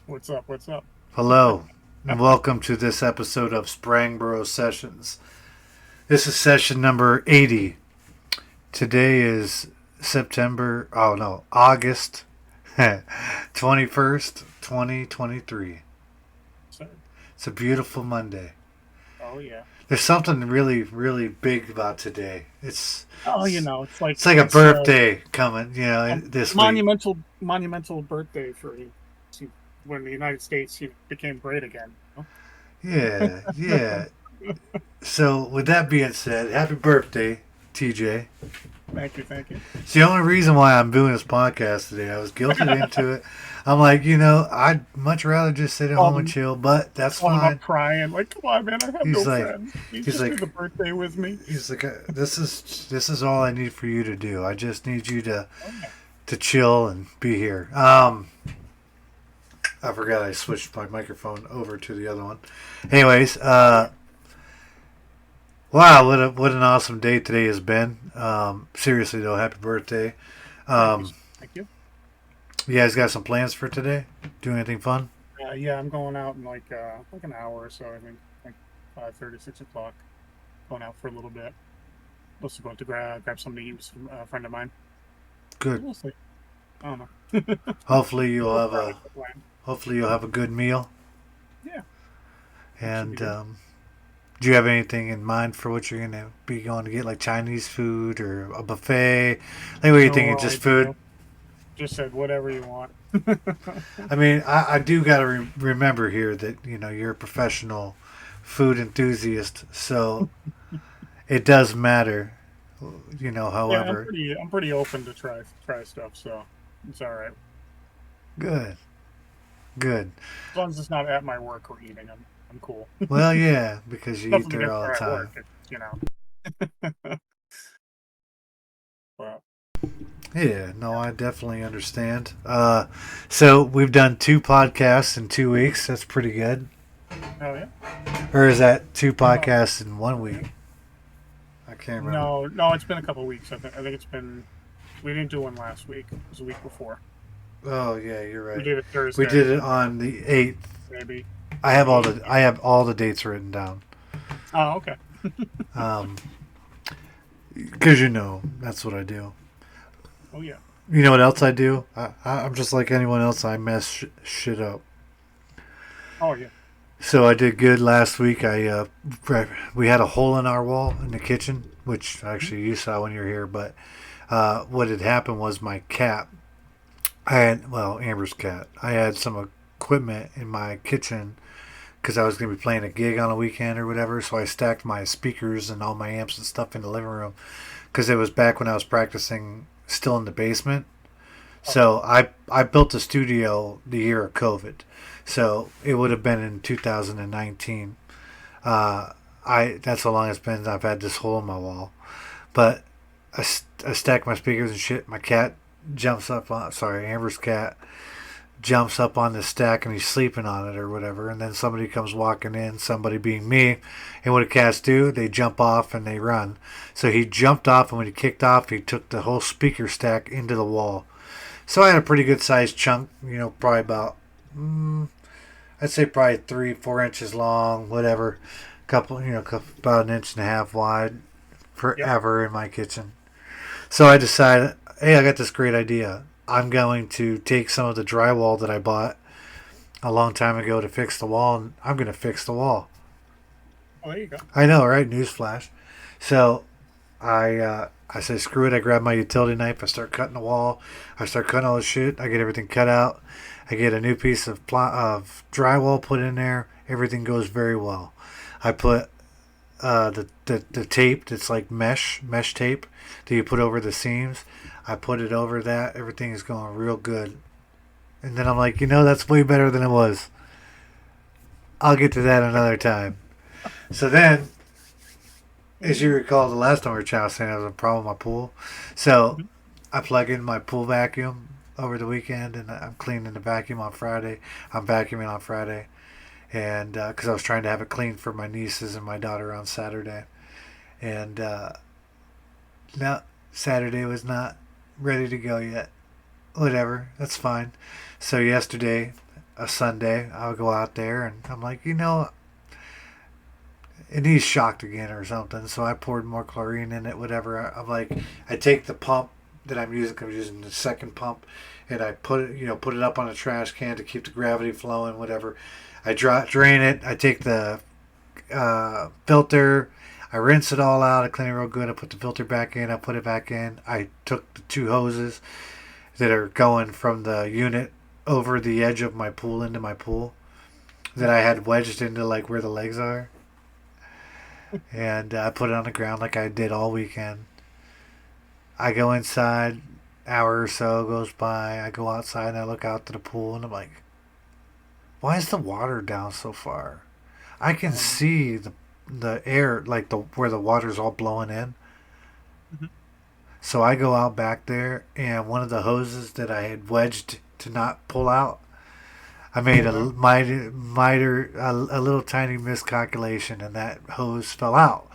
What's up? What's up? Hello, and welcome to this episode of Sprangboro Sessions. This is session number 80. Today is August 21st, 2023. So, It's a beautiful Monday. oh yeah. There's something really, really big about today. Oh, It's, it's like it's like a it's birthday coming, a this week. monumental birthday for when the United States became great again. Yeah, yeah. So, with that being said, happy birthday, TJ. Thank you, thank you. It's the only reason why I'm doing this podcast today. I was guilted into it. I'm like, I'd much rather just sit at home Called and him, chill, but that's called him up fine. crying, like, "Come on, man, I have He's no like, friends. Can you he's just do like, the birthday with me?" this is all I need for you to do. I just need you to Oh yeah. to chill and be here. I forgot I switched my microphone over to the other one. Anyways, Oh yeah. wow, what an awesome day today has been. Seriously though, happy birthday. Thank you, Um, thank you. you guys got some plans for today? Do anything fun? Yeah, I'm going out in like an hour or so. I think like 5:30, 6 o'clock. Going out for a little bit. Also going to grab something to eat with a friend of mine. Good. We'll see. I don't know. Hopefully you'll No have a particular plan. hopefully you'll have a good meal. Yeah, that should be And good. do you have anything in mind for what you're gonna be going to get, like Chinese food or a buffet? Like, what are you thinking? No Just food? idea. Just said whatever you want. I mean, I do gotta remember here that you're a professional food enthusiast, so it does matter. Yeah, However, I'm pretty open to try stuff, so it's all right. good, good. As long as it's not at my work or eating, I'm cool. Well, yeah, because you eat Nothing there against all the her at time. work, but Yeah, no, yeah. I definitely understand. So we've done two podcasts in 2 weeks. That's pretty good. Oh yeah. Or is that two Oh podcasts in 1 week? I can't remember. no, no, it's been a couple weeks. I think it's been. We didn't do one last week. It was a week before. Oh yeah, you're We right. did it We Thursday, did it on the 8th. maybe. I have The all 8th. the I have all the dates written down. Oh okay. Um, because that's what I do. Oh yeah. You know what else I do? I'm just like anyone else. I mess shit up. Oh yeah. So I did good last week. We had a hole in our wall in the kitchen, which Mhm. actually you saw when you were here. But what had happened was my cat. I had Amber's cat. I had some equipment in my kitchen because I was going to be playing a gig on a weekend or whatever. So I stacked my speakers and all my amps and stuff in the living room because it was back when I was practicing still in the basement. Okay. So I built a studio the year of COVID. So it would have been in 2019. Uh, I That's how long it's been. I've had this hole in my wall, but I stack my speakers and shit. My cat jumps up on. Sorry, Amber's cat jumps up on the stack and he's sleeping on it or whatever. And then somebody comes walking in, somebody being me. And what do cats do? They jump off and they run. So he jumped off, and when he kicked off, he took the whole speaker stack into the wall. So I had a pretty good sized chunk, probably about, I'd say probably 3, 4 inches long, whatever. Couple, about an inch and a half wide, Yep. forever in my kitchen. So I decided, hey, I got this great idea. I'm going to take some of the drywall that I bought a long time ago to fix the wall, and I'm going to fix the wall. Oh, there you go. I know, right? Newsflash. So I say screw it. I grab my utility knife. I start cutting the wall. I start cutting all the shit. I get everything cut out. I get a new piece of drywall put in there. Everything goes very well. I put the tape that's like mesh tape that you put over the seams. I put it over that. Everything is going real good. And then I'm like, that's way better than it was. I'll get to that another time. So then, as you recall, the last time we were chatting, I was saying I was a problem with my pool. So Mhm. I plug in my pool vacuum over the weekend, and I'm cleaning the vacuum on Friday. I'm vacuuming on Friday, and because I was trying to have it clean for my nieces and my daughter on Saturday, and no, Saturday was not ready to go yet. Whatever, that's fine. So yesterday, a Sunday, I would go out there and I'm like, it needs shocked again or something. So I poured more chlorine in it, whatever. I'm like, I take the pump that I'm using the second pump, and I put it up on a trash can to keep the gravity flowing, whatever. I drain it. I take the filter. I rinse it all out. I clean it real good. I put the filter back in. I put it back in. I took the two hoses that are going from the unit over the edge of my pool into my pool that I had wedged into like where the legs are, and I put it on the ground like I did all weekend. I go inside, hour or so goes by. I go outside and I look out to the pool and I'm like, why is the water down so far? I can Um, see the air like the where the water's all blowing in. mhm. So I go out back there and one of the hoses that I had wedged to not pull out, I made a Okay. a little tiny miscalculation and that hose fell out.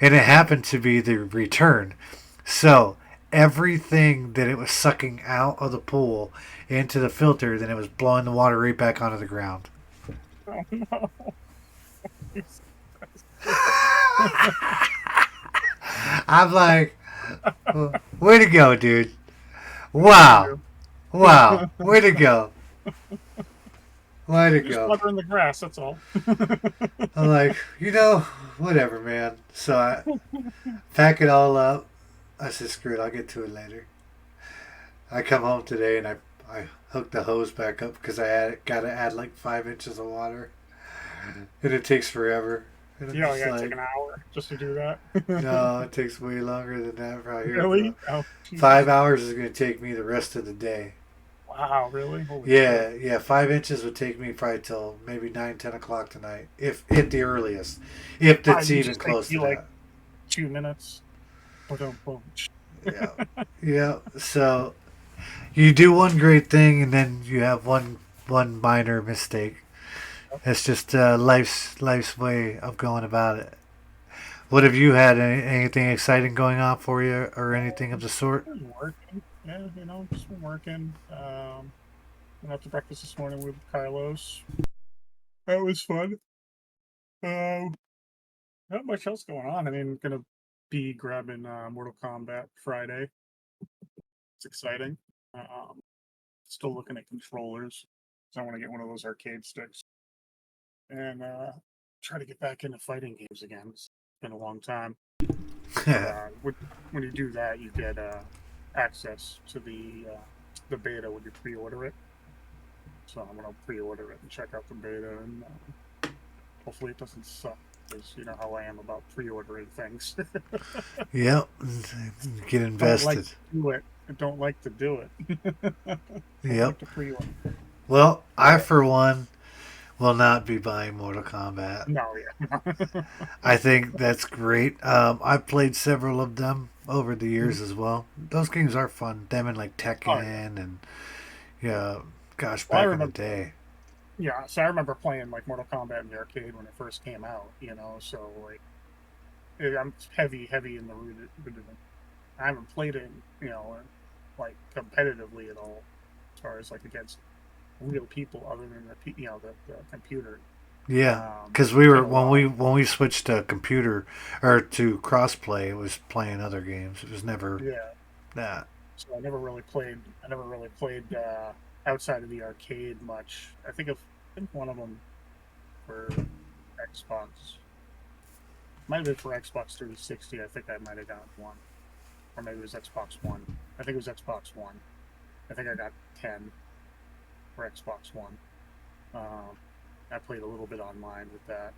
And it happened to be the return. So everything that it was sucking out of the pool into the filter, then it was blowing the water right back onto the ground. Oh no. I'm like, way to go, dude. Good for Wow. you. Wow. Way to go. Way to You're just go. watering the grass. That's all. I'm like, whatever, man. So I pack it all up. I said, screw it, I'll get to it later. I come home today and I hooked the hose back up because got to add like 5 inches of water. And it takes forever. And I'm You know, I just gotta take like, an hour just to do that. no, it takes way longer than that right here. Really? Oh, Five Jesus. hours is going to take me the rest of the day. Wow, really? Holy shit. Yeah, 5 inches would take me probably till maybe 9, 10 o'clock tonight, if at the earliest, if Ah, it's you even just take close to you like that. 2 minutes. Boom, boom. Yeah, yeah. So you do one great thing, and then you have one minor mistake. It's just life's way of going about it. What have you had? Anything exciting going on for you, or anything of the sort? Been working. Yeah, just been working. Went out to breakfast this morning with Carlos. That was fun. Um, Not much else going on. I mean, gonna be grabbing Mortal Kombat Friday. It's exciting. Um, Still looking at controllers. So I want to get one of those arcade sticks and try to get back into fighting games again. It's been a long time. But when you do that, you get access to the beta when you pre-order it. So I'm gonna pre-order it and check out the beta, and hopefully it doesn't suck. Because you know how I am about pre-ordering things. Yep, get Don't like invested. to do it. I don't like to do it. Don't Yep. like to pre-order. Well, I But for one will not be buying Mortal Kombat. no, yeah. I think that's great. I've played several of them over the Mhm. years as well. Those games are fun. Them and like Oh yeah. Tekken and yeah, gosh, Well, I back in the remember. day. Yeah, so I remember playing like Mortal Kombat in the arcade when it first came out. So like I'm heavy in the rooted. I haven't played it, like competitively at all, as far as like against real people other than the computer. Yeah, because we In were a while. when we switched to computer or to crossplay, it was playing other games. It was never Yeah. that. So I never really played. I never really played outside of the arcade much. I think one of them for Xbox might have been for Xbox 360. I think I might have gotten one, or maybe it was Xbox One. I think it was Xbox One. I think I got 10 for Xbox One. Um, I played a little bit online with that.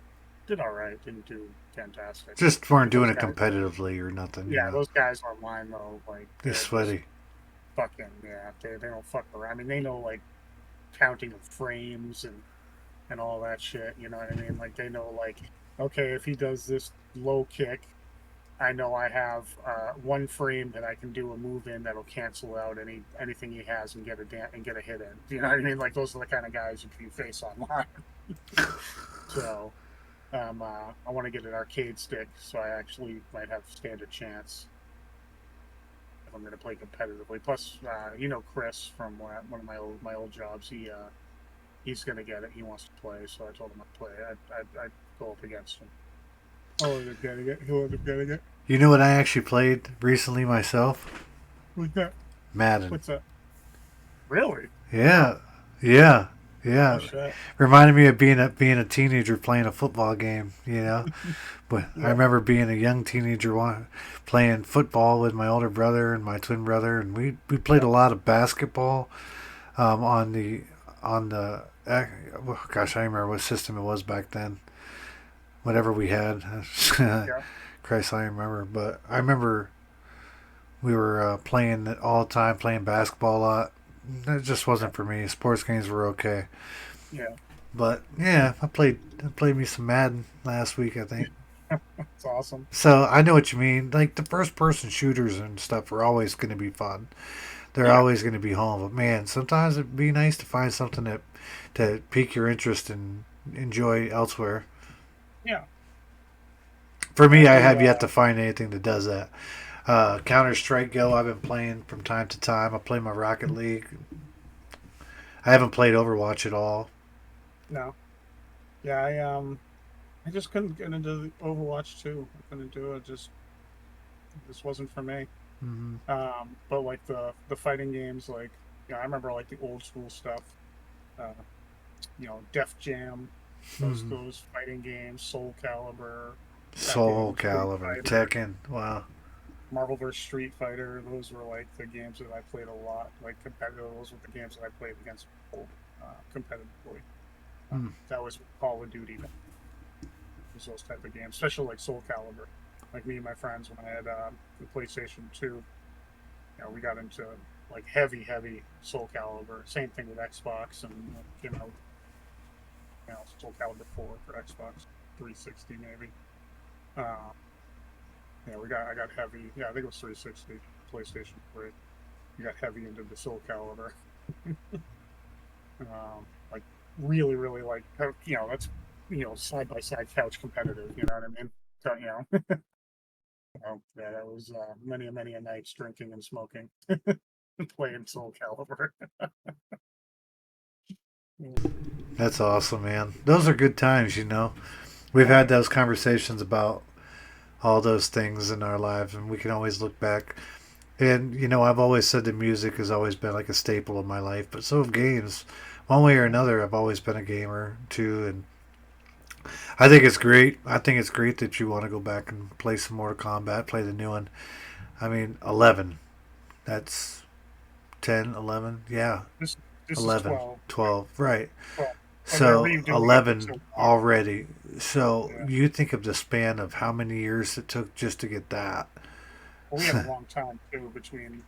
Did all right. Didn't do fantastic. Just weren't But doing those it guys, competitively or nothing. yeah, those guys online though, like They're they're just sweaty. fucking yeah. They don't fuck around. I mean, they know like counting of frames and all that shit. You know what I mean? Like they know like okay, if he does this low kick, I know I have one frame that I can do a move in that'll cancel out anything he has and and get a hit in. You know what I mean? Like those are the kind of guys you face online. So I want to get an arcade stick, so I actually might have stand a chance if I'm going to play competitively. Plus, Chris from one of my old jobs. he's gonna get it. He wants to play, so I told him I'd play. I'd go up against him. I'll end up getting it. He'll end up getting it. You know what I actually played recently myself? What's that? Madden. What's that? Really? Yeah, Wow. yeah, Oh yeah. shit. Reminded me of being a teenager playing a football game. You know, but I Yeah. remember being a young teenager playing football with my older brother and my twin brother, and we played Yeah. a lot of basketball on the. Gosh, I remember what system it was back then. Whatever we had, Yeah. Christ, I remember. But I remember we were playing it all the time, playing basketball a lot. It just Yeah. wasn't for me. Sports games were okay, Yeah. but yeah, I played me some Madden last week, I think. It's awesome. So I know what you mean. Like the first person shooters and stuff are always going to be fun. They're Yeah. always going to be home. But man, sometimes it'd be nice to find something that to pique your interest and enjoy elsewhere. Yeah. For I me, I do. have yet to find anything that does that. Counter Strike Go, I've been playing from time to time. I play my Rocket League. I haven't played Overwatch at all. No. Yeah. I just couldn't get into the Overwatch 2. I couldn't do it. Just this wasn't for me. Mm-hmm. But like the fighting games, like I remember like the old school stuff. Uh, Def Jam, Mm-hmm. those fighting games, Soul Calibur, that Soul game, Street Calibur, Fighter, Tekken. Wow. Marvel vs. Street Fighter. Those were like the games that I played a lot. Like competitive. Those were the games that I played against people competitively. Mm. That was Call of Duty. Was those type of games, especially like Soul Calibur. Like me and my friends when I had the PlayStation 2, we got into like heavy Soul Calibur. Same thing with Xbox and Soul Calibur 4 for Xbox 360 maybe. Uh, I got heavy. Yeah, I think it was 360 PlayStation 3. We got heavy into the Soul Calibur. Like really like that's side by side couch competitive. You know what I mean? So, yeah, that was many a nights drinking and smoking, playing Soul Calibur. That's awesome, man. Those are good times, you know. We've Oh had yeah, those conversations about all those things in our lives, and we can always look back. And, you know, I've always said that music has always been like a staple of my life, but so have games. One way or yeah, another, I've always been a gamer too, and I think it's great. I think it's great that you want to go back and play some Mortal Kombat, play the new one. I mean, 11. That's 10, 11. Yeah, this this is 11, 12. Yeah, 12. Right. 12. And they're So redoing it. It's 11 so long. already. So Yeah. you think of the span of how many years it took just to get that. Well, we had a long time too between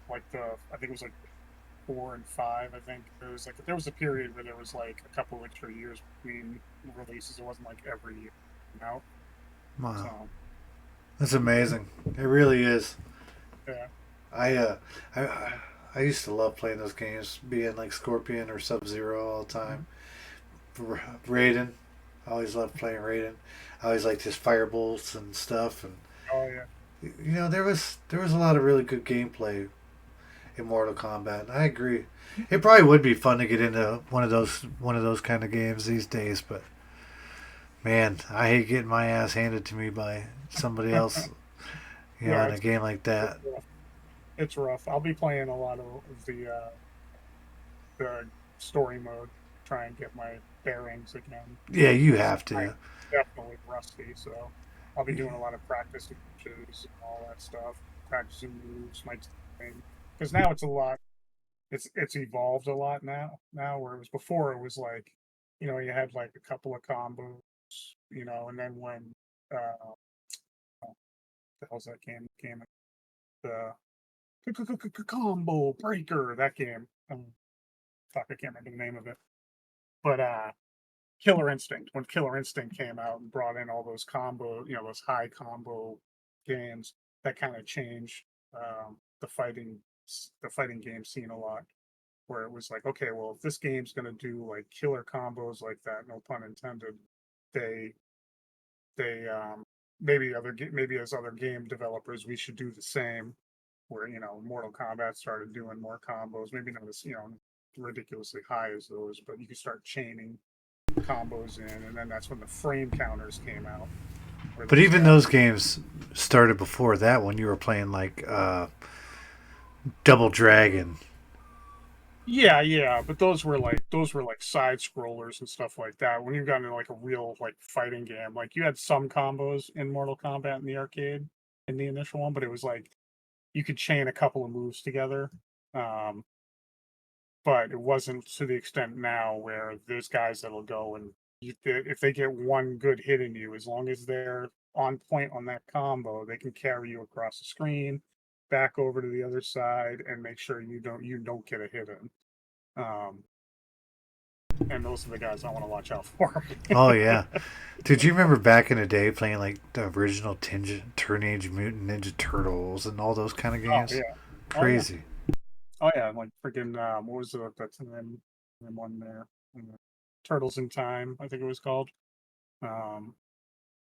like I think it was like 4 and 5. I think there was a period where there was like a couple extra years between releases. It wasn't like every year, you know. Wow. So That's amazing. It really is. yeah, I uh it's I funny. I used to love playing those games, being like Scorpion or Sub Zero all the time. Mhm. Raiden, I always loved playing Raiden. I always liked his firebolts and stuff, and Oh yeah, you know there was a lot of really good gameplay in Mortal Kombat. I agree. It probably would be fun to get into one of those kind of games these days, but man, I hate getting my ass handed to me by somebody else. You know, yeah. in a game like It's that. rough. It's rough. I'll be playing a lot of the story mode, try and get my bearings again, Yeah, you because have I'm to. definitely rusty. So I'll be doing a lot of practice matches and all that stuff, practicing moves, my timing. Because now it's a lot. It's evolved a lot now, where it was before it was like, you had like a couple of combos, and then when the hell's that game? The combo breaker, that game. Fuck, I can't remember the name of it. But Killer Instinct, when Killer Instinct came out and brought in all those those high combo games, that kind of changed the fighting game scene a lot. Where it was like, okay, well, if this game's gonna do like killer combos like that, no pun intended, they they maybe as other game developers, we should do the same. Where Mortal Kombat started doing more combos, maybe not as ridiculously high as those, but you could start chaining combos in, and then that's when the frame counters came out, where But those even guys. those games started before that when you were playing like Double Dragon. Yeah, yeah, but those were like side scrollers and stuff like that. When you got into like a real like fighting game, like you had some combos in Mortal Kombat in the arcade in the initial one, but it was like you could chain a couple of moves together. Um, but it wasn't to the extent now where there's guys that'll go and if they get one good hit in you, as long as they're on point on that combo, they can carry you across the screen, back over to the other side, and make sure you don't get a hit in. And those are the guys I want to watch out for. Oh yeah, did you remember back in the day playing like the original Teenage Mutant Ninja Turtles and all those kind of Oh games? yeah, oh yeah, Crazy. oh yeah. Like freaking what was that's the name one there? Turtles in Time, I think it was called. Um,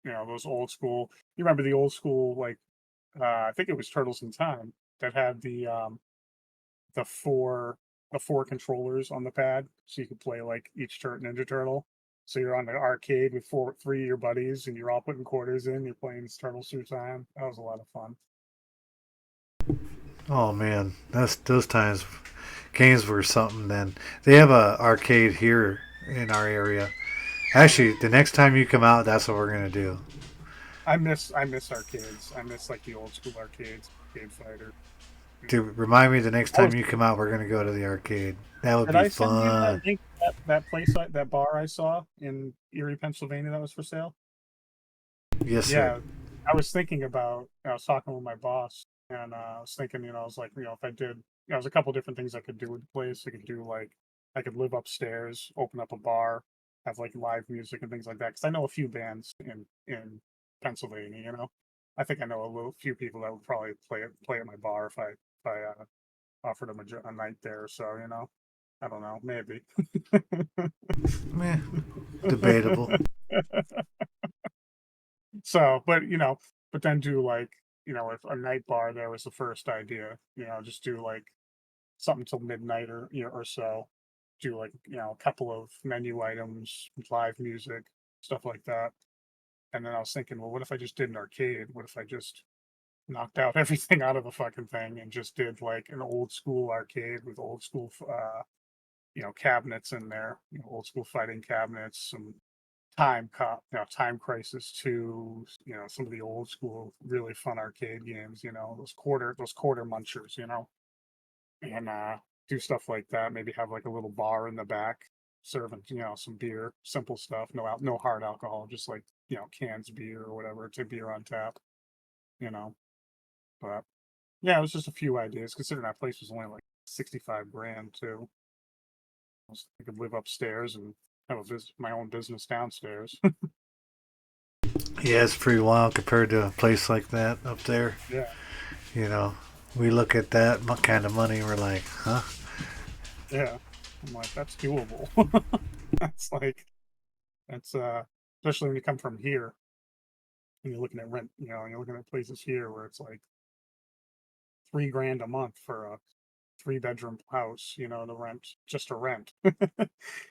those old school. You remember the old school like I think it was Turtles in Time that had the four controllers on the pad, so you could play like each Ninja Turtle. So you're on the arcade with three of your buddies, and you're all putting quarters in. You're playing Turtles through time. That was a lot of fun. Oh man, that's those times. Games were something. Then they have a arcade here in our area. Actually, the next time you come out, that's what we're gonna do. I miss arcades. I miss like the old school arcades, Arcade Fighter. To remind me the next I was time you come out, we're gonna go to the arcade. That would Did be I send you that fun. link? That place, that bar I saw in Erie, Pennsylvania, that was for sale. Yes, sir. Yeah, I was thinking about. I was talking with my boss, and I was thinking, I was like, if I did, there's a couple different things I could do with the place. I could do like, I could live upstairs, open up a bar, have like live music and things like that. Because I know a few bands in Pennsylvania. I think I know few people that would probably play at my bar if I offered them a night there. So I don't know, maybe. Meh, debatable. So, but then do like, if a night bar there was the first idea, just do like something till midnight or so. Do like, a couple of menu items, live music, stuff like that. And then I was thinking, well, what if I just did an arcade? What if I just knocked out everything out of the fucking thing and just did like an old school arcade with old school cabinets in there, old school fighting cabinets, some Time Crisis 2, some of the old school really fun arcade games, those quarter munchers, and do stuff like that. Maybe have like a little bar in the back serving, some beer, simple stuff, no hard alcohol, just like, cans of beer or whatever, to beer on tap, you know. But yeah, it was just a few ideas considering that place was only like 65 grand too. I could live upstairs and have my own business downstairs. Yeah, it's pretty wild compared to a place like that up there. Yeah, You know, we look at that kind of money, and we're like, huh? yeah. I'm like, that's doable. That's like that's especially when you come from here and you're looking at rent, and you're looking at places here where it's like 3 grand a month for a 3 bedroom house, the rent just to rent.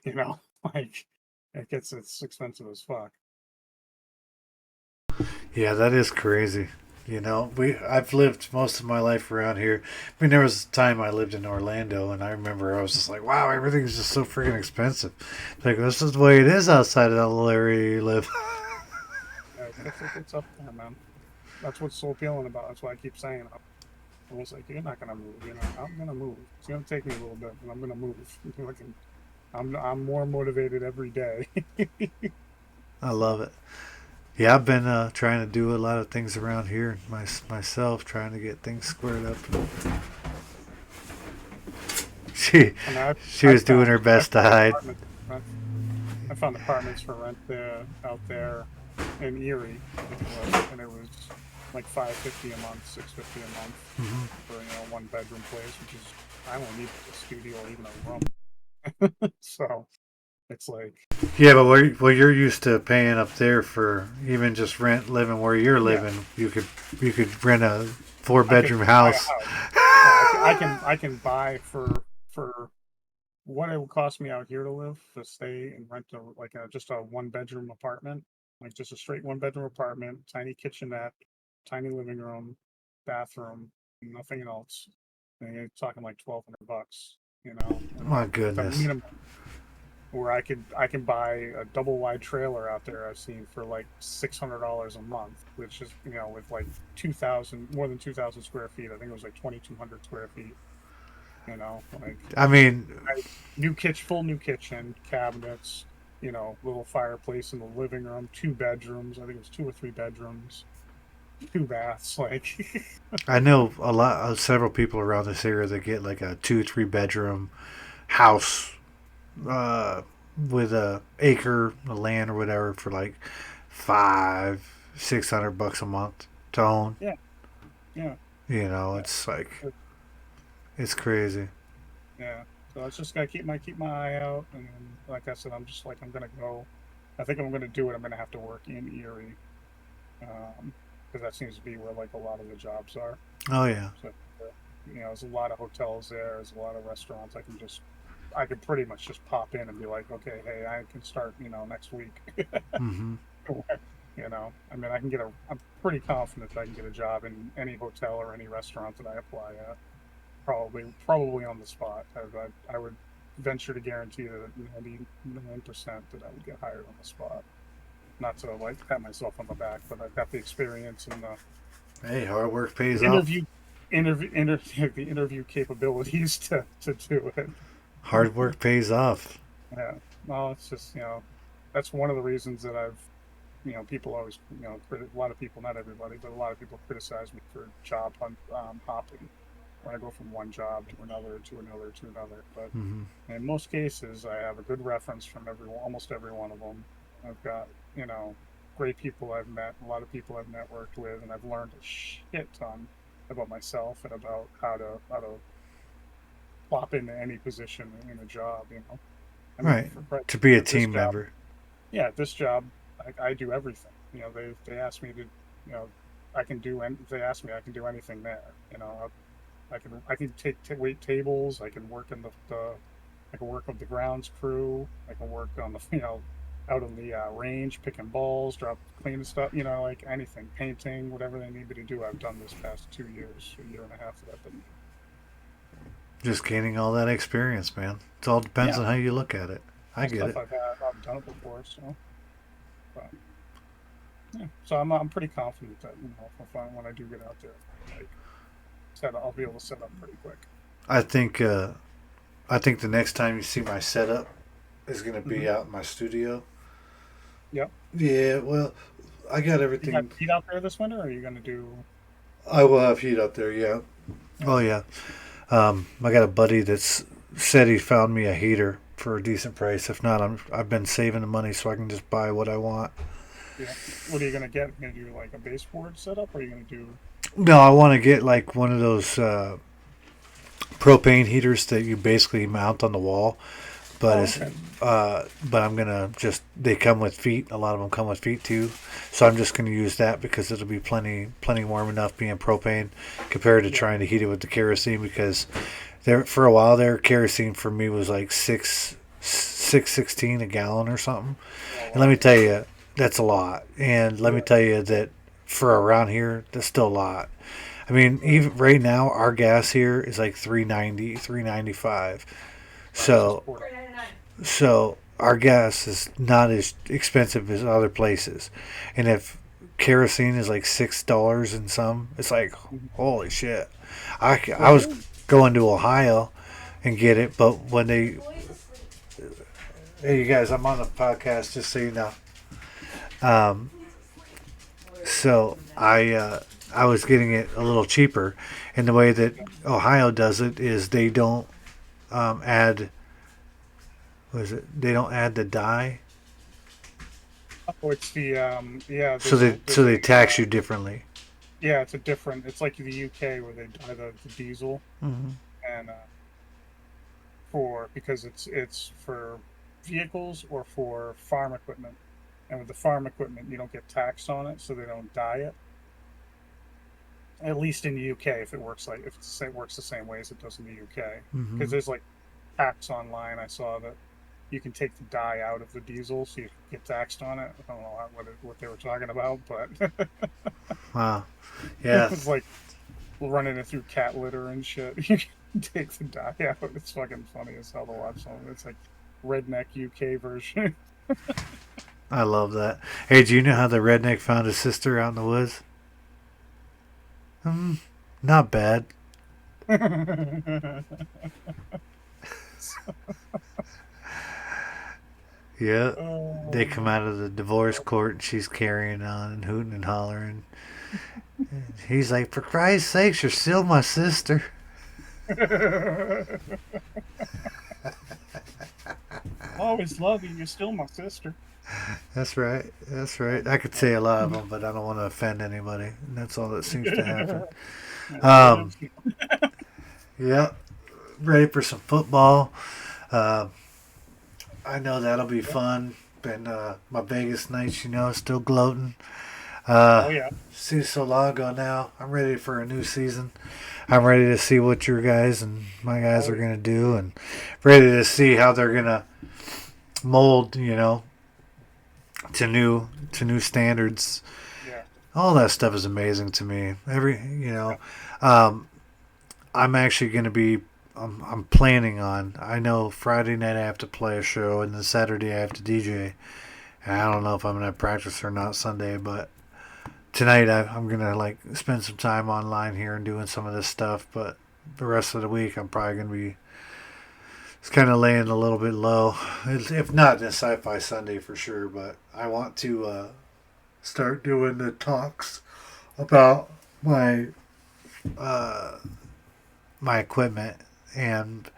you know, like it's expensive as fuck. Yeah, that is crazy. I've lived most of my life around here. I mean, there was a time I lived in Orlando, and I remember I was just like, "Wow, everything's just so freaking expensive." Like this is the way it is outside of that little area you live. It's up there, man. That's what's so appealing about it. That's why I keep saying it. I was like, you're not gonna move, I'm gonna move. It's gonna take me a little bit, but I'm gonna move. Like, I'm more motivated every day. I love it. Yeah, I've been trying to do a lot of things around here myself, trying to get things squared up. She And I she I was doing found her I best to found hide. apartments for rent. I found apartments for rent there out there in Erie, I think it was, and it was like 550 a month, 650 a month Hmm. for 1 bedroom place, which is I don't need a studio or even a room. So it's like, Yeah, but where you're used to paying up there for even just rent, living where you're yeah, living, you could rent a four I could bedroom buy a house. house. Yeah, I can buy for what it would cost me out here to live, to stay and rent just a 1 bedroom apartment, like just a straight 1 bedroom apartment, tiny kitchenette, tiny living room, bathroom, nothing else. And you're talking like $1,200, and My like the goodness. minimum where I can buy a double wide trailer out there I've seen for like $600 a month, which is with like 2,000 more than 2,000 square feet. I think it was like 2,200 square feet. Like I mean, full new kitchen, cabinets, little fireplace in the living room, 2 bedrooms. I think it was 2 or 3 bedrooms, 2 baths. Like, I know a lot, several people around this area that get like a 2, 3 bedroom house uh, with a acre of land or whatever for like 500, $600 a month to own. yeah, yeah, yeah, It's like but- it's crazy. yeah. So I just gotta keep my eye out, and then, like I said, I'm just like I'm gonna go. I think I'm gonna do it. I'm gonna have to work in Erie, because that seems to be where like a lot of the jobs are. Oh yeah. So, there's a lot of hotels there. There's a lot of restaurants. I could pretty much just pop in and be like, okay, hey, I can start, next week. Mm-hmm. I mean, I'm pretty confident that I can get a job in any hotel or any restaurant that I apply at. Probably on the spot. I would venture to guarantee that 99% that I would get hired on the spot. Not to like pat myself on the back, but I've got the experience and Hey, hard work pays the off. the interview capabilities to do it. Hard work pays off. Yeah. No, it's just, that's one of the reasons that people always, a lot of people, not everybody, but a lot of people criticize me for hopping, when I go from one job to another, to another, to another. But Mm-hmm. in most cases, I have a good reference from almost every one of them. I've got, great people I've met, a lot of people I've networked with, and I've learned a shit ton about myself and about how to plop into any position in a job. I mean, Right. for Christ's To sake, be a at this team job, member. yeah, at this job, I do everything. They ask me to, I can do, and they ask me, I can do anything there. I can wait tables. I can work in I can work with the grounds crew. I can work on the, out on the range, picking balls, cleaning stuff. Like anything, painting, whatever they need me to do. I've done this past 2 years, a year and a half that I've been. Just gaining all that experience, man. It all depends Yeah, on how you look at it. I all get stuff it. I've done it before. So, but yeah, so I'm pretty confident that when I do get out there, like I'll be able to set up pretty quick. I think uh, I think the next time you see my setup is gonna Hmm. be out in my studio. Yep. Yeah, well, I got You got everything. heat out there this winter, or are you gonna do? I will have heat up there. Yeah. Yeah. Oh yeah. I got a buddy that's said he found me a heater for a decent price. If not, I've been saving the money so I can just buy what I want. Yeah. What are you gonna get? Gonna do like a baseboard setup, or are you gonna do? No, I want to get like one of those propane heaters that you basically mount on the wall. But Oh, it's okay. but I'm gonna just they come with feet. A lot of them come with feet too, so I'm just gonna use that because it'll be plenty warm enough being propane compared to Yeah. trying to heat it with the kerosene because there for a while there kerosene for me was like 6.16 a gallon or something. Oh, And let me wow. tell you, that's a lot. And let me Yeah. tell you that for around here, that's still a lot. I mean, Right. even right now, our gas here is like 390, 395. Right. It's just So poured. so our gas is not as expensive as other places, and if kerosene is like $6 and some, it's like Mhm. holy shit. I Well, was here. going to Ohio and get it, but when they hey you guys, I'm on the podcast just so you know. Um, so I was getting it a little cheaper, and the way that Yeah. Ohio does it is they don't add what is it? They don't add the dye, Oh, it's the yeah. so There's they a tax you differently. yeah. It's a different. It's like the UK where they buy the diesel, Mm-hmm. and for because it's for vehicles or for farm equipment, and with the farm equipment you don't get taxed on it, so they don't dye it. At least in the UK, if it works the same way as it does in the UK, because Mm-hmm. hacks online. I saw that you can take the dye out of the diesel, so you can get taxed on it. I don't know what they were talking about, but Wow. it Yeah. was like running it through cat litter and shit. You can take the dye out. It's fucking funny as hell to watch some. It's like redneck UK version. I love that. Hey, do you know how the redneck found his sister out in the woods? Hmm. Not bad. Yeah. They Oh come my out of the divorce God. court and she's carrying on and hooting and hollering. He's like, for Christ's sakes, you're still my sister. Always love you. You're still my sister. That's right. That's Oh right. I my could say a lot of God. them, but I don't want to offend anybody. And that's all that seems to happen. There it Um, is. yeah. Ready for some football. Uh, I know that'll be Yep. fun. Been my Vegas nights, still gloating. Oh yeah. Seems so long ago now. I'm ready for a new season. I'm ready to see what your guys and my guys Oh are yeah. gonna do, and ready to see how they're gonna mold, to new standards. Yeah. All that stuff is amazing to me. Yeah. Um, I'm actually gonna be. I'm planning on. I know Friday night I have to play a show, and then Saturday I have to DJ. And I don't know if I'm gonna practice or not Sunday, but tonight I'm gonna like spend some time online here and doing some of this stuff. But the rest of the week I'm probably gonna be it's kind of laying a little bit low. If not in Sci-Fi Sunday for sure, but I want to start doing the talks about my uh, my equipment and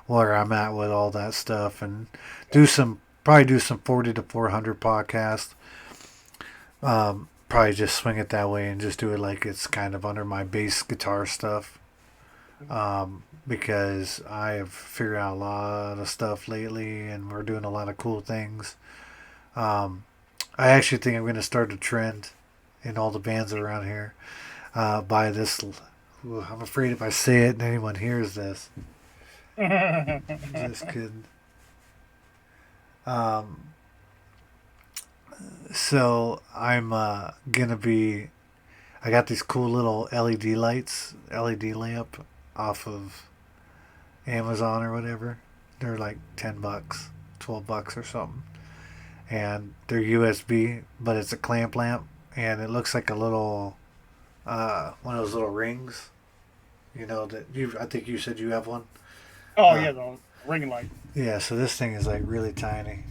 where I'm at with all that stuff, and do some 40 to 400 podcasts. Probably just swing it that way and just do it like it's kind of under my bass guitar stuff. Because I have figured out a lot of stuff lately, and we're doing a lot of cool things. Um, I actually think I'm going to start a trend in all the bands around here. By this, ooh, I'm afraid if I say it and anyone hears this, just kidding. Um, so I'm gonna be. I got these cool little LED lights, LED lamp off of Amazon or whatever. They're like $10, $12 or something, and they're USB, but it's a clamp lamp, and it looks like a little one of those little rings. That you. I think you said you have one. Oh Uh, yeah. The ring light. yeah. So this thing is like really tiny.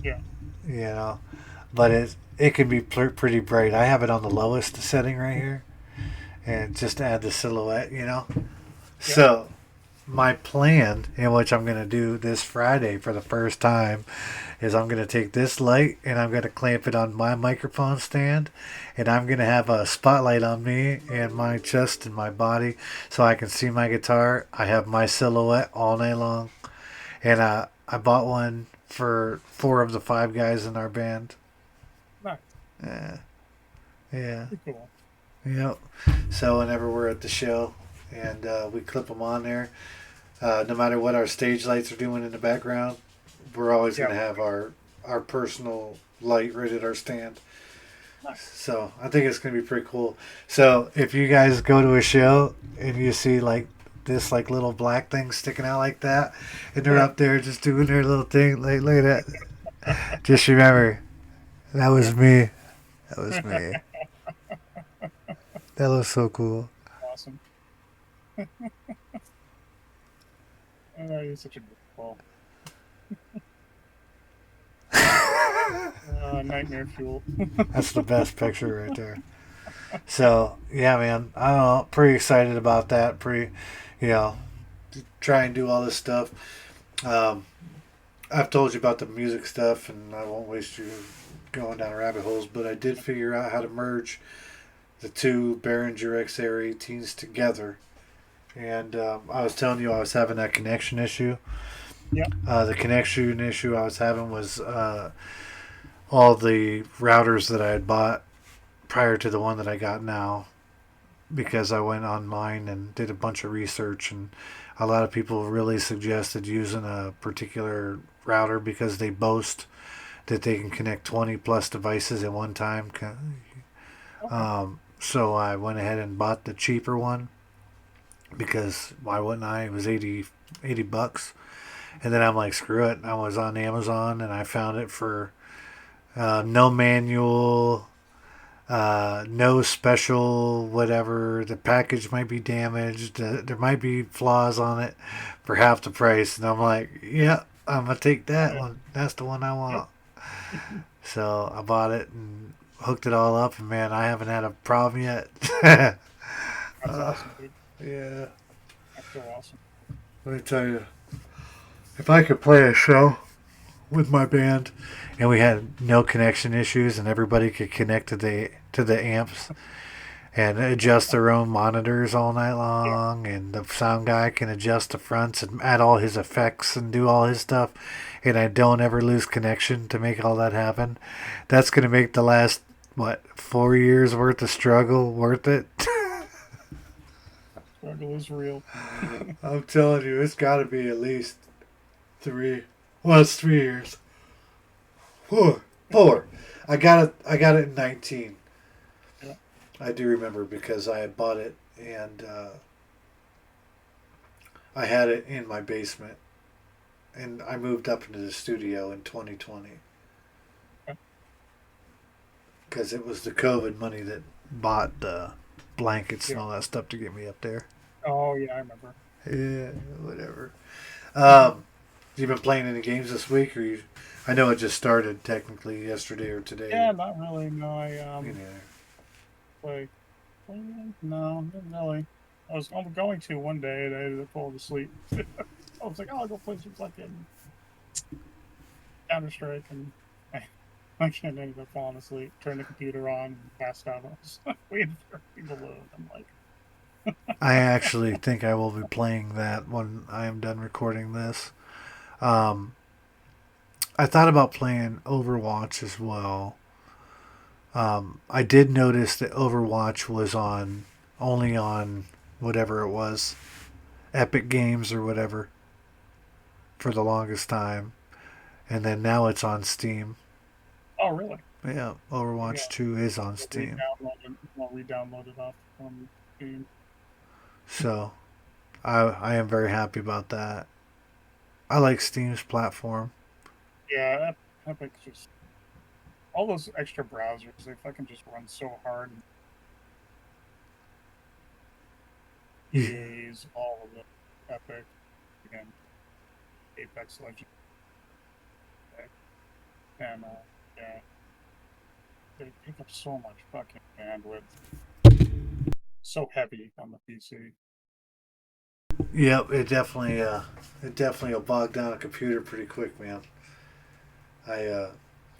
Yeah. You know, but it can be pretty bright. I have it on the lowest setting right here, and just to add the silhouette. Yep. So my plan, in which I'm gonna do this Friday for the first time, is I'm gonna take this light and I'm gonna clamp it on my microphone stand, and I'm gonna have a spotlight on me and my chest and my body, so I can see my guitar. I have my silhouette all night long, and I bought one for 4 of the 5 guys in our band. Nice. Yeah, yeah, Pretty cool. yep. So whenever we're at the show, and we clip them on there, no matter what our stage lights are doing in the background, we're always going Yeah. to have our personal light right at our stand. Nice. So I think it's going to be pretty cool. So if you guys go to a show and you see like this like little black thing sticking out like that, and they're Yeah. up there just doing their little thing, like look at that. Just remember that was me. That was me. That looks so cool. Awesome. Oh, you're such a good ball. Nightmare fuel. That's the best picture right there. So yeah, man, I don't know. Pretty excited about that. You know, try and do all this stuff. Um, I've told you about the music stuff, and I won't waste you going down rabbit holes. But I did figure out how to merge the two Behringer XR18s together. And I was telling you I was having that connection issue. Yeah. The connection issue I was having was all the routers that I had bought prior to the one that I got now, because I went online and did a bunch of research, and A lot of people really suggested using a particular router because they boast that they can connect 20 plus devices at one time. Okay. So I went ahead and bought the cheaper one because why wouldn't I? It was 80 bucks. And then I'm like, screw it. I was on Amazon and I found it for no manual, no special whatever. The package might be damaged. There might be flaws on it for half the price. And I'm like, yeah, I'm going to take that Yeah. one. That's the one I Yep. want. So I bought it and hooked it all up. And man, I haven't had a problem yet. That's uh, awesome, dude. yeah. That's so awesome. Let me tell you, if I could play a show with my band and we had no connection issues and everybody could connect to the amps and adjust their own monitors all night Yeah. long and the sound guy can adjust the fronts and add all his effects and do all his stuff and I don't ever lose connection to make all that happen, that's going to make the last what 4 years worth of struggle worth it. Struggle is real. I'm telling you, it's got to be at least three. Well, it's 3 years. Four. I got it in 19. Yeah. I do remember because I had bought it and I had it in my basement, and I moved up into the studio in 2020 Okay. because it was the COVID money that bought the blankets and Yeah. all that stuff to get me up there. Oh yeah, I remember. Yeah, whatever. Um, you been playing any games this week, or you? I know it just started technically yesterday or today. Yeah, not really. No, I Me neither. like no, not really. I'm going to one day and I ended up falling asleep. I was like, oh, I'll go play some fucking Counter Strike and I can't ended up falling asleep. Turned the computer on and passed out. I was waiting for people to load. I'm like, I actually think I will be playing that when I am done recording this. Um, I thought about playing Overwatch as well. I did notice that Overwatch was on only on whatever it was, Epic Games or whatever, for the longest time, and then now it's on Steam. oh really? Yeah, Maybe Overwatch 2 is on Steam. I'll re-download it off from Steam. So I am very happy about that. I like Steam's platform. Yeah, Epic just all those extra browsers. They fucking just run so hard. Yeah, EA's all of it. Epic and Apex Legends. And yeah, they take up so much fucking bandwidth. So heavy on the PC. yep, it definitely will bog down a computer pretty quick, man. I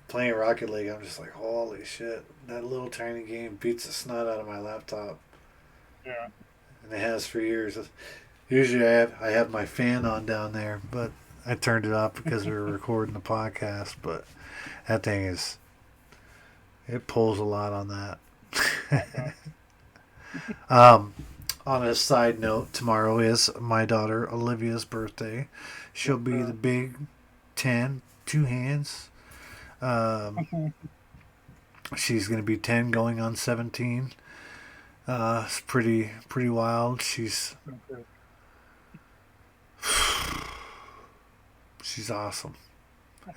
playing Rocket League, I'm just like, holy shit, that little tiny game beats the snot out of my laptop, Yeah. and it has for years. Usually, I have my fan on down there, but I turned it off because we were recording the podcast. But that thing is, it pulls a lot on I bet. that. um, on a side note, tomorrow is my daughter Olivia's birthday. She'll But, be the big 10, two hands. Um, she's gonna be 10, going on 17. It's pretty wild. She's awesome,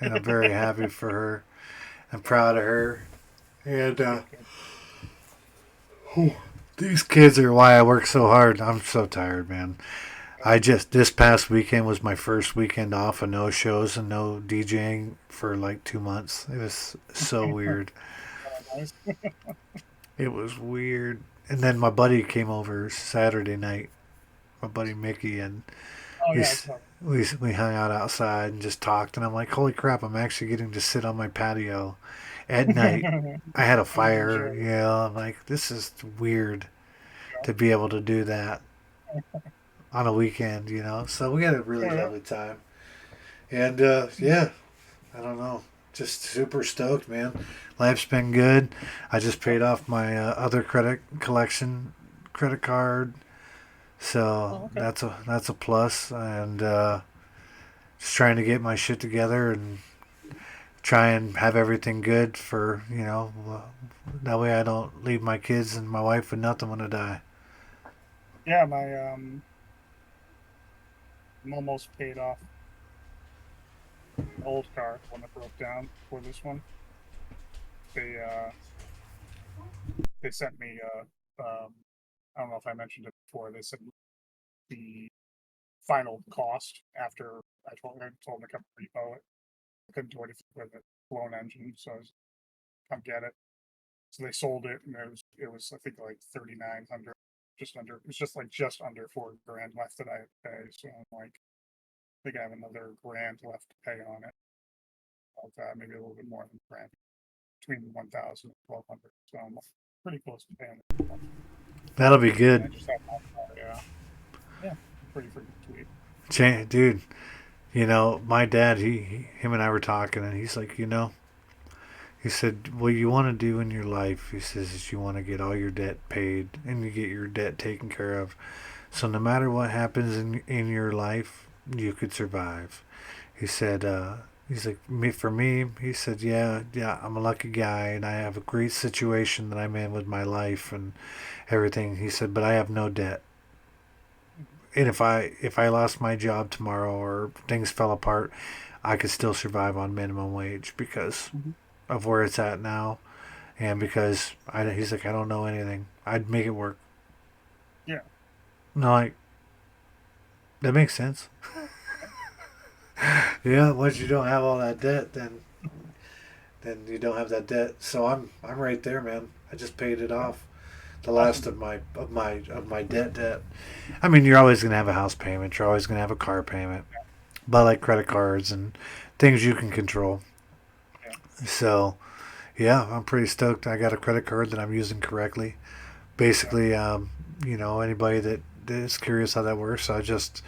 and I'm very happy for her. I'm proud of her, and good kid. these kids are why I work so hard. I'm so tired, man. I just this past weekend was my first weekend off of no shows and no DJing for like 2 months. It was so weird. Nice. It was weird. And then my buddy came over Saturday night. My buddy Mickey, and Oh we yeah, s- we hung out outside and just talked. And I'm like, holy crap! I'm actually getting to sit on my patio at night. I had a and enjoy fire. it. Yeah, I'm like, this is weird Yeah. to be able to do that on a weekend. So we had a really Oh yeah. lovely time. And yeah, I don't know, just super stoked, man. Life's been good. I just paid off my other credit card. So Oh, okay. that's a plus, and just trying to get my shit together and try and have everything good for that way I don't leave my kids and my wife with nothing when I die. Yeah, I'm almost paid off the old car, the one that broke down for this one. They uh they sent me I don't know if I mentioned it before. They sent me the final cost after I told them to come repo it. I couldn't do anything with it, blown engine, so I was come get it. So they sold it, and it was I think like 3,900, just under. It was just like just under 4 grand left that I had to pay. So I'm like, I think I have another grand left to pay on it. Of that, maybe a little bit more than a grand, between 1,000 and 1,200. So I'm pretty close to paying it off. That'll be And good. I just have my car, yeah, yeah, pretty freaking sweet. Dude, my dad, him and I were talking, and he's like, he said, what you want to do in your life, he says, is you want to get all your debt paid and you get your debt taken care of. So no matter what happens in your life, you could survive. He said, he's like, for me, he said, yeah, I'm a lucky guy and I have a great situation that I'm in with my life and everything. He said, but I have no debt. And if I lost my job tomorrow or things fell apart, I could still survive on minimum wage because Mm-hmm. of where it's at now, and because he's like, I don't know anything. I'd make it work. Yeah, No, like that makes sense. Yeah, once you don't have all that debt, then you don't have that debt. So I'm right there, man. I just paid it yeah, off. The last awesome. of my debt. I mean, you're always gonna have a house payment. You're always gonna have a car payment, but like credit cards and things you can control. Yeah, So yeah, I'm pretty stoked. I got a credit card that I'm using correctly. yeah, Basically, anybody that is curious how that works, I just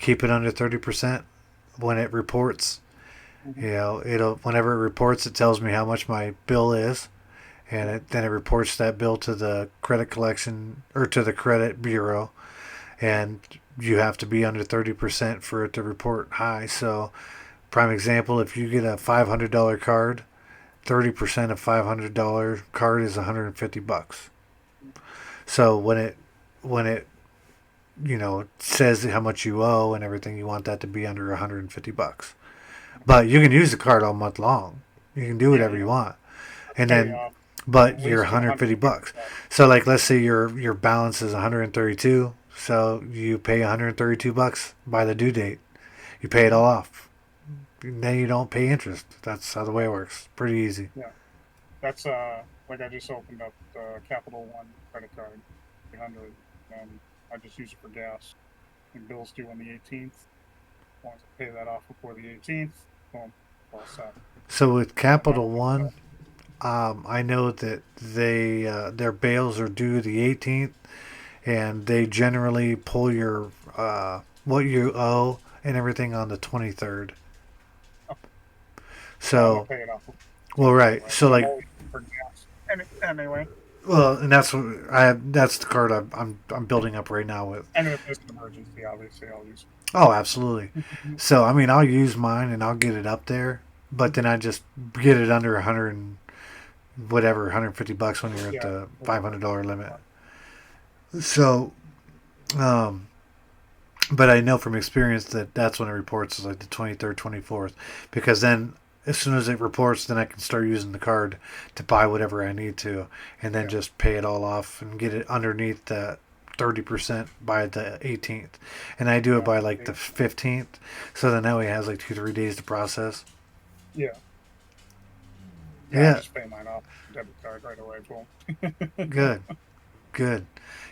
keep it under 30% when it reports. mm-hmm. It'll whenever it reports, it tells me how much my bill is, and Yeah, then it reports that bill to the credit collection or to the credit bureau, yeah, and you have to be under 30% for it to report high. So, prime example, if you get a $500 card, 30% of $500 card is $150. So when it says how much you owe and everything, you want that to be under $150. But you can use the card all month long. You can do yeah, whatever yeah. you want, Let's and pay then off but at you're least 150 150 bucks. So like let's say your balance is 132, so you pay 132 bucks by the due date. You pay it Mm-hmm. all off. Then you don't pay interest. That's how the way it works. Pretty easy. Yeah, that's like I just opened up the Capital One credit card, 300, and I just use it for gas. And bills due on the 18th. As long as I pay that off before the 18th, boom, all set. So with And not Capital only One, that, I know that their bails are due the 18th, and they generally pull your what you owe and everything on the 23rd. oh, well, I'm gonna So, pay it off well, soon right. anyway. So I'm like, only for gas. Anyway, well, and that's what that's the card I'm building up right now with. and if there's an emergency, obviously I'll use Oh, absolutely. it. So I mean, I'll use mine and I'll get it up there, but then I just get it under 100 and whatever, $150 when you're at Yeah, the it'll be $500 limit. fine. So, um, but I know from experience that that's when it reports is like the 23rd, 24th, because then as soon as it reports, then I can start using the card to buy whatever I need to, and then Yeah, just pay it all off and get it underneath that 30% by the 18th, and I do it yeah, by like the 15th, so then that way it has like 2 3 days to process. yeah, yeah. I Yeah, just pay mine off debit card right away. Boom. good, good.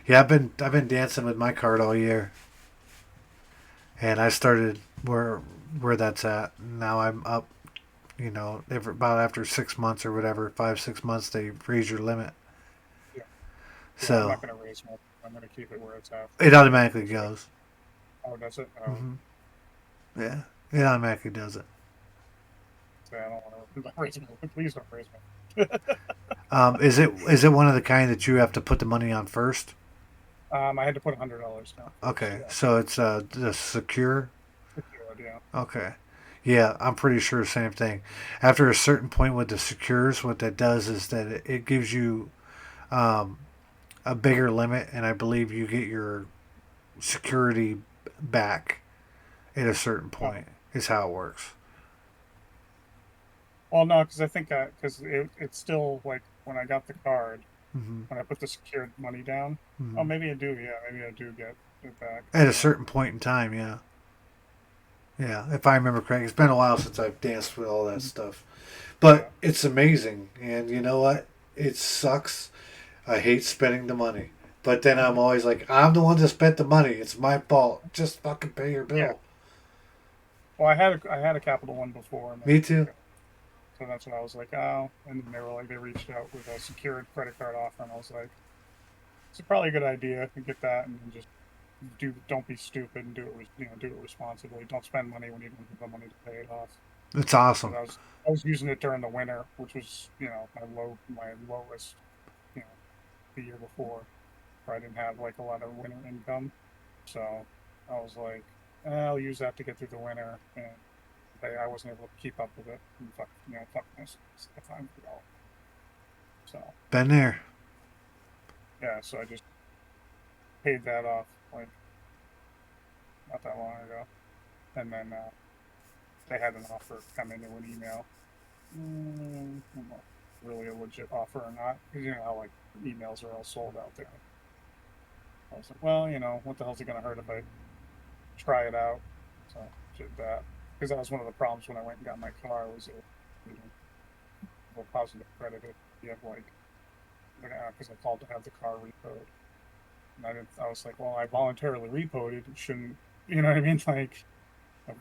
Yeah, I've been dancing with my card all year, and I started where that's at. Now I'm up. About after 6 months or whatever, 5 6 months, they raise your limit, Yeah, yeah. I'm so not gonna raise more. I'm gonna keep it where it's at for it now. automatically So, goes. oh, does it? Oh, Hmm. Yeah, it automatically does it. so I don't want to raise more. Please don't raise more. Is it one of the kind that you have to put the money on first? I had to put $100 down first. Okay, Yeah, so it's the secure. secured. Yeah. Okay. Yeah, I'm pretty sure same thing. After a certain point with the secures, what that does is that it gives you um, a bigger limit, and I believe you get your security back at a certain Oh, point. Is how it works. well, no, because I think because it's still like when I got the card, Hmm. when I put the secured money down. Oh, Hmm. maybe I do. Yeah, maybe I do get it back. At a Yeah. certain point in time, yeah, yeah. If I remember correctly, it's been a while since I've danced with all that Mhm. stuff, but Yeah. it's amazing. And you know what? It sucks. I hate spending the money. But then I'm Mhm. always like, I'm the one that spent the money. It's my fault. Just fucking pay your Yeah. bill. Well, I had a Capital One before, and Me too. so that's what I was like, oh. And then they were like, they reached out with a secured credit card offer, and I was like, it's probably a good idea to get that, and then just don't be stupid and do it, do it responsibly. Don't spend money when you don't have the money to pay it off. It's Because awesome. I was using it during the winter, which was my lowest, you know, the year before, where I didn't have like a lot of winter income. So I was like, I'll use that to get through the winter, and I wasn't able to keep up with it. And fuck this stuff I'm ago. So Been there. yeah, so I just paid that off like not that long ago, and then they had an offer come into an email. I don't know if it's really a legit offer or not, because you know how like emails are all sold out there. I was like, well, what the hell's it gonna hurt if I try it out? So did that because that was one of the problems when I went and got my car was you know a positive credit if you have like because I called to have the car repoed. And I didn't. I was like, well, I voluntarily repoed it. It shouldn't, you know what I mean? Like,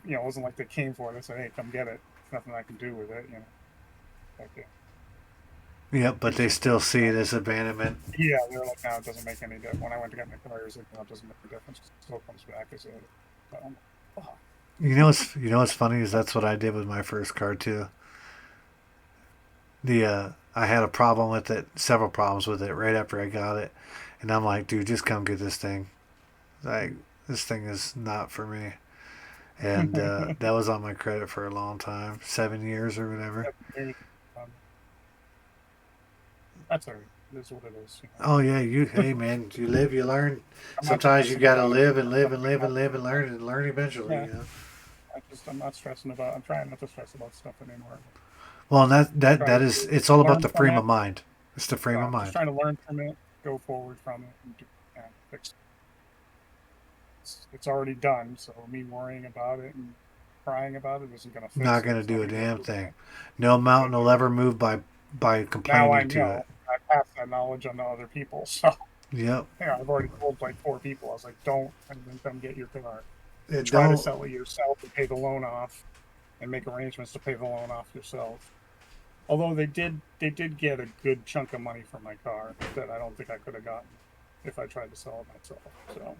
it wasn't like they came for it. They said, hey, come get it. There's nothing I can do with it. Like Yep, but he's they just, still see it as abandonment. yeah. They're like, no, it doesn't make any difference. When I went to get my car, it was like, no, it doesn't make a difference. It still comes back as a. But I'm like, fuck. You know what's funny is that's what I did with my first car too. I had a problem with it, several problems with it right after I got it, and I'm like, dude, just come get this thing. Like this thing is not for me. And that was on my credit for a long time, 7 years or whatever. 7 years. Um, that's all right. It is what it is. Oh yeah, hey man, you live, you learn. I'm not Sometimes you stressing gotta about it. live and live and Something live and live happens. and learn and learn eventually. Yeah. You know. I'm not stressing about. I'm trying not to stress about stuff anymore. Well, that Try is, to it's all about learn the from frame it. of mind. It's the frame of I'm just mind. trying to learn from it, go forward from it, and fix it. It's already done. So me worrying about it and crying about it isn't going to Not fix it. gonna It's not do a going to get damn rid of thing. it. No It's going mountain to will do ever is move by now I complaining to it. know I pass that knowledge on to other people. So Yep. I've already told like four people. I was like, don't and then come get your car. It Try to don't. sell it yourself and pay the loan off, and make arrangements to pay the loan off yourself. Although they did get a good chunk of money for my car that I don't think I could have gotten if I tried to sell it myself. So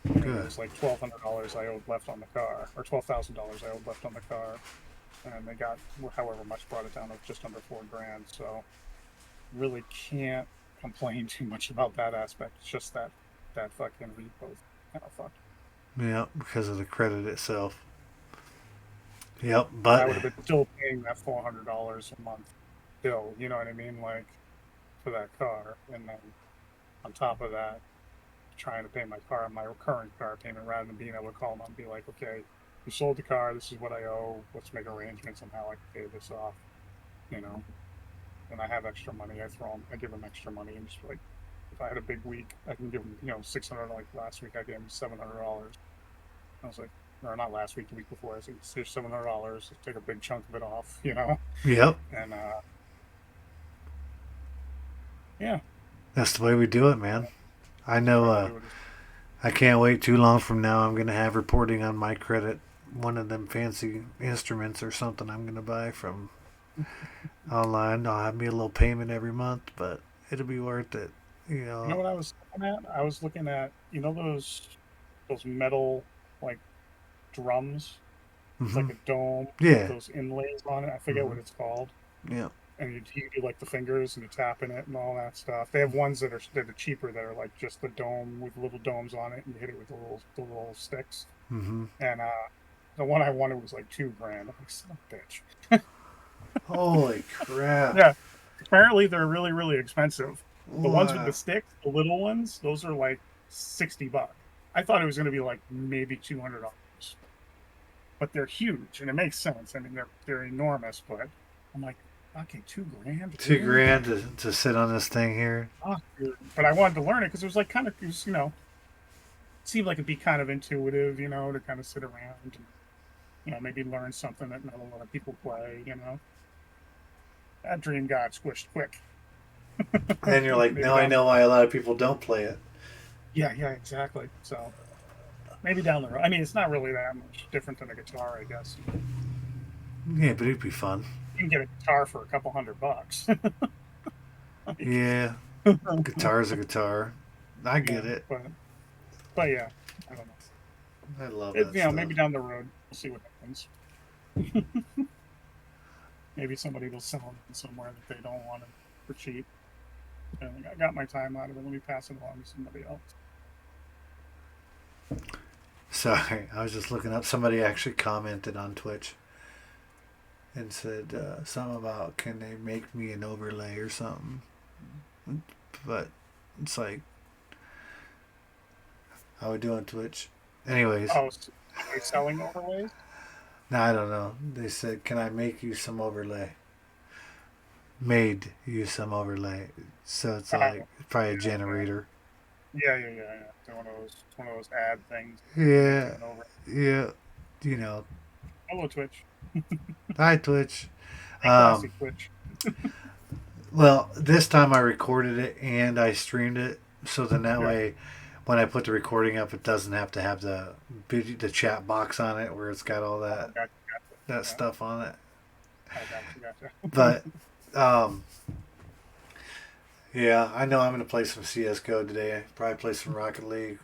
I mean, it Good. was like $1,200 I owed left on the car, or $12,000 I owed left on the car, and they got however much brought it down to just under 4 grand. So really can't complain too much about that aspect. It's just that fucking repo kind of fucked. Yep, because of the credit itself. Yep, Because but I would have been still paying that $400 a month bill. You know what I mean? Like for that car, and then on top of that, trying to pay my current car payment, rather than being able to call them up and be like, okay, you sold the car. This is what I owe. Let's make arrangements on how I can pay this off. You know, and I have extra money. I give them extra money, and just like if I had a big week, I can give them 600. Like last week, I gave them $700. I was like, or not last week, the week before. I said, here's $700. Take a big chunk of it off. yep, And yeah, that's the way we do it, man. I know. try to do it. I can't wait too long from now. I'm gonna have reporting on my credit. One of them fancy instruments or something I'm gonna buy from online. I'll have me a little payment every month, but it'll be worth it. You You know know. what I was looking at? I was looking at those metal like drums. It's Hmm. like a dome with Yeah. those inlays on it. I forget Hmm. what it's called. Yeah. and you do like the fingers and you tap in it and all that stuff. They have ones that are cheaper that are like just the dome with little domes on it, and you hit it with the little sticks. Mm-hmm. And the one I wanted was like $2,000. I'm like, son of a bitch. Holy crap! Yeah, apparently they're really really expensive. The ones with Wow. the sticks, the little ones, those are like $60. I thought it was going to be like maybe $200, but they're huge, and it makes sense. I mean, they're enormous, but I'm like, okay, $2,000, Two really? grand to sit on this thing here. Oh, dude. But I wanted to learn it because it was like kind of, it was, seemed like it'd be kind of intuitive, to kind of sit around and, maybe learn something that not a lot of people play. That dream got squished quick. And then you're like, Maybe now I down the know why a lot of people don't play it. Yeah, yeah, exactly. So maybe down the road. I mean, it's not really that much different than a guitar, I guess. Yeah, but it'd be fun. You can get a guitar for a couple $100. Like, Yeah, guitar's a guitar. I yeah, get it. but yeah, I don't know. I love that stuff. Maybe down the road we'll see what happens. Maybe somebody will sell them somewhere that they don't want it for cheap. And I got my time out of it. Let me pass it along to somebody else. Sorry, I was just looking up. Somebody actually commented on Twitch and said something about can they make me an overlay or something. But it's like, how we doing, Twitch? Anyways, Oh, so are they selling overlays? no, I don't know. They said, can I make you some overlay? Made you some overlay. So it's like probably a Yeah, generator. yeah. So one of those ad things. Make you Yeah, an over. yeah. You know, Hello, Twitch. hi, Twitch. Hey, classic Twitch. Well, this time I recorded it and I streamed it, so then that Yeah. way, when I put the recording up, it doesn't have to have the chat box on it where it's got all Oh, gotcha. that Yeah. stuff on it. Oh, gotcha. But um, yeah, I know I'm gonna play some CS:GO today. Probably play some Rocket League.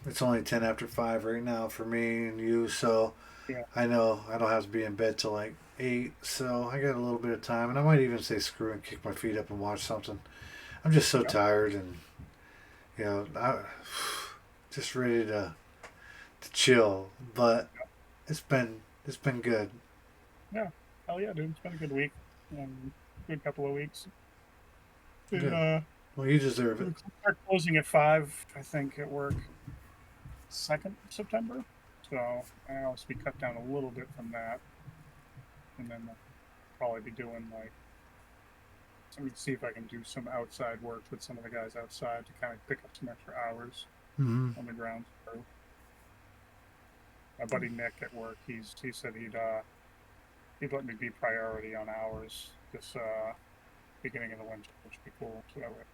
It's only 10 after 5 right now for me and you, so Yeah. I know I don't have to be in bed till like 8, so I got a little bit of time, and I might even say screw and kick my feet up and watch something. I'm just so Yep. tired and I just ready to chill. But it's been good. Yeah. Hell yeah, dude. It's been a good week. Good couple of weeks. And, Good. Well, you deserve it. we start closing at 5, I think, at work, 2nd of September. So I'll be cut down a little bit from that, and then I'll probably be doing like, let me see if I can do some outside work with some of the guys outside to kind of pick up some extra hours Mm-hmm. on the ground. My buddy Nick at work, he said he'd let me be priority on hours this beginning of the winter, which would be cool. So that would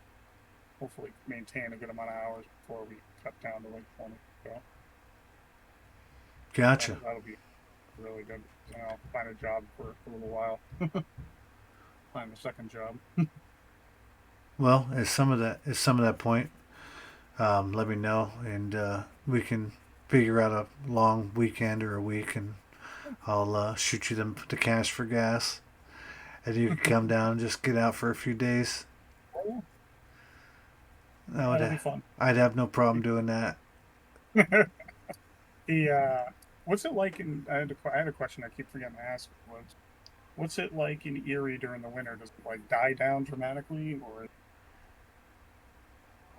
hopefully maintain a good amount of hours before we cut down to like 20. So Gotcha. that'll be really good. I'll find a job for a little while. Find a second job. Well, as some of that point, let me know, and we can figure out a long weekend or a week, and I'll shoot you the cash for gas, and you can come down and just get out for a few days. Oh, I that'll be would, fun. I'd have no problem doing that. The what's it like in? I had a question I keep forgetting to ask. Was what's it like in Erie during the winter? Does it like die down dramatically, or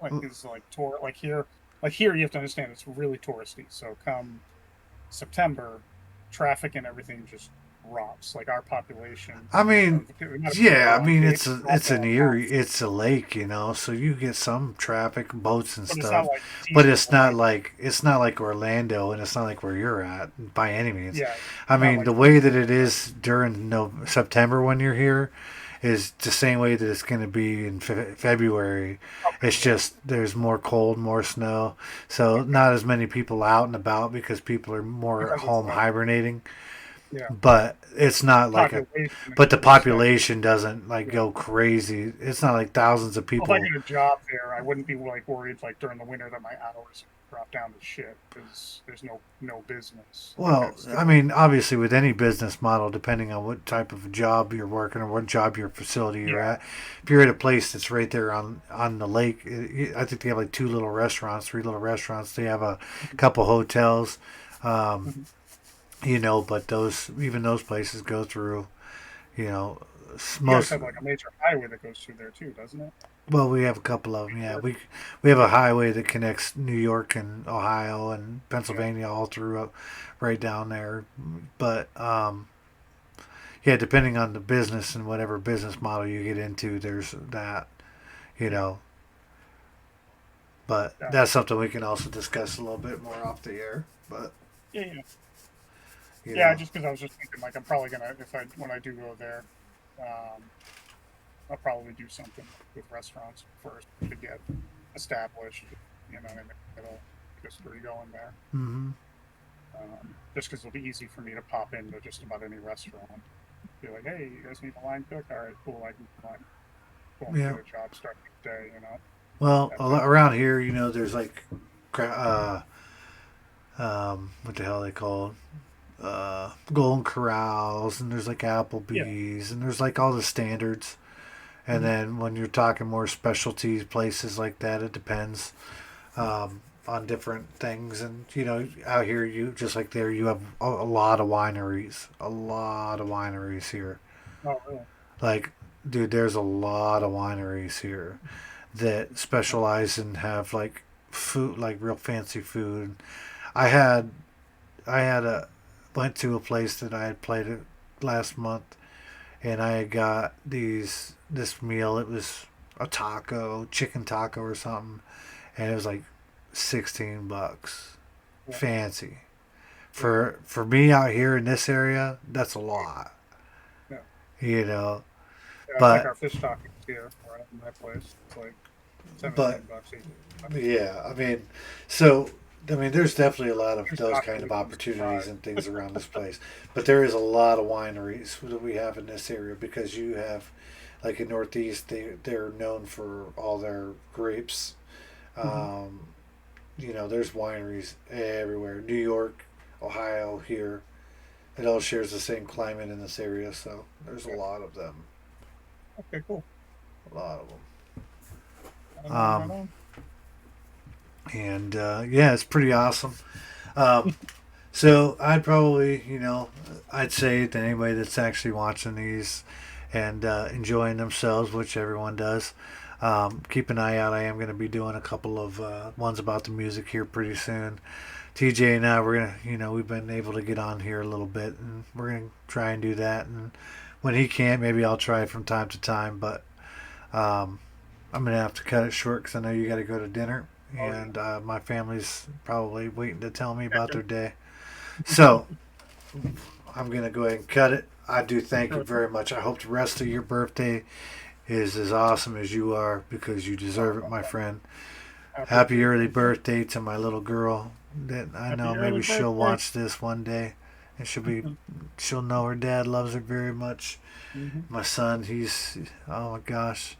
like is like tour like here you have to understand it's really touristy. So come September, traffic and everything just drops. Like our population, I mean, the amount of people that yeah, I are on mean base dropped it's an off off. Erie, it's a lake, so you get some traffic, boats and But it's not stuff, like but seasonal, right? it's not like Orlando, and it's not like where you're at by any means. Yeah, I not mean, like the way that it is during September when you're here is the same way that it's going to be in February. okay, It's just there's more cold, more snow, so okay, not as many people out and about because people are more at because it's home hibernating. yeah, But it's not like a population but the is staying. population doesn't like Yeah. go crazy. It's not like thousands of Well, if I people. get a job there, I wouldn't be like worried like during the winter that my hours drop down to shit because there's no business. Like Well, that's I the mean, obviously, with any business model, depending on what type of job you're working or what job your facility you're yeah. at, if you're at a place that's right there on the lake, I think they have like two little restaurants, three little restaurants. They have a Mhm. couple hotels, um, Mhm. but those places go through, you know, You guys most. have like a major highway that goes through there too, doesn't it? Well, we have a couple of them. Yeah, Or- we have a Yeah, highway that connects New York and Ohio and yeah, Pennsylvania all through right down there. But yeah, depending on the business and whatever business model you get into, there's that, you yeah. know. But that's Gotcha. something we can also discuss a little bit more off the air. But Yeah, yeah, you yeah. know, Just because I was just thinking, like, I'm probably gonna if I when I do go there, um, I'll probably do something with restaurants first to get established. You know, and it'll just get going there. hmm Just because it'll be easy for me to pop into just about any restaurant. Be like, hey, you guys need a line cook? All right, cool. I can line, boom, yeah. get a job starting today. You know, Well, that type of around here, there's like, what the hell they call Golden Corrals, and there's like yeah. Applebee's, and there's like all the standards. And Hmm. then when you're talking more specialty places like that, it depends on different things. And out here, you just like there, you have a lot of wineries, a lot of wineries here. Oh, really? Like, dude, there's a lot of wineries here that Oh, specialize and have like food, like real fancy food. I had I had a went to a place that I had played at last month, and I got this meal. It was a taco, chicken taco or something, and it was like $16. yeah, Fancy yeah, for me out here in this area. That's a lot, yeah. you know. Yeah, I think But our fish tacos here, right in my place, it's like but 17 bucks, 18 bucks. yeah, so there's definitely a lot of Fish those kind taco of becomes opportunities fried. and things around this place. But there is a lot of wineries that we have in this area because you have, like in Northeast, they're known for all their grapes. Hmm. Um, there's wineries everywhere. New York, Ohio, here. It all shares the same climate in this area, so there's a Yeah. lot of them. Okay, cool. A lot of them. Right on, right Um, on. and yeah, it's pretty awesome. Um, So I'd say to anybody that's actually watching these and enjoying themselves, which everyone does, keep an eye out. I am going to be doing a couple of ones about the music here pretty soon. TJ and I, we've been able to get on here a little bit, and we're gonna try and do that. And when he can't, maybe I'll try from time to time. But um, I'm gonna have to cut it short because I know you got to go to dinner, Oh, yeah. and my family's probably waiting to tell me about Hector. their day. So I'm going to go ahead and cut it. I do thank you Sure. very much. I hope the rest of your birthday is as awesome as you are because you Oh, deserve it, my friend. I Happy appreciate early that, sir. birthday to my little girl that I know Happy early maybe she'll birthday. watch this one day and she'll know her dad loves her very much. Hmm. My son, oh my gosh,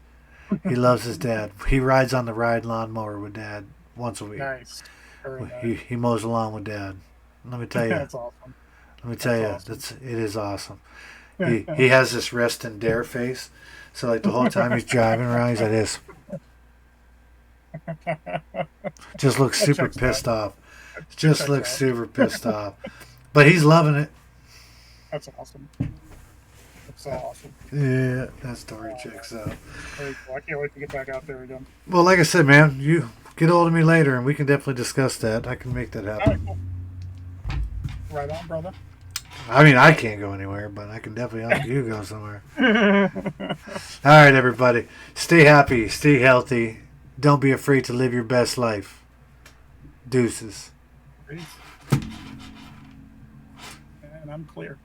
he loves his dad. He rides on the ride lawnmower with dad once a week. Nice. Very nice. He mows the lawn with dad. Let me tell you, That's awesome. let me tell That's you, awesome. it is awesome. He has this rest and dare face. So like the whole time he's driving around, he's like this, just looks That super checks out. pissed off. That Just checks looks out. super pissed off. But he's loving it. That's awesome. That's so awesome. Yeah, that story Oh, man. checks out. Very cool. I can't wait to get back out there again. Well, like I said, man, you get hold of me later and we can definitely discuss that. I can make that All right, happen. cool. Right on, brother. I can't go anywhere, but I can definitely help you go somewhere. All right, everybody. Stay happy, stay healthy. Don't be afraid to live your best life. Deuces. Peace. And I'm clear.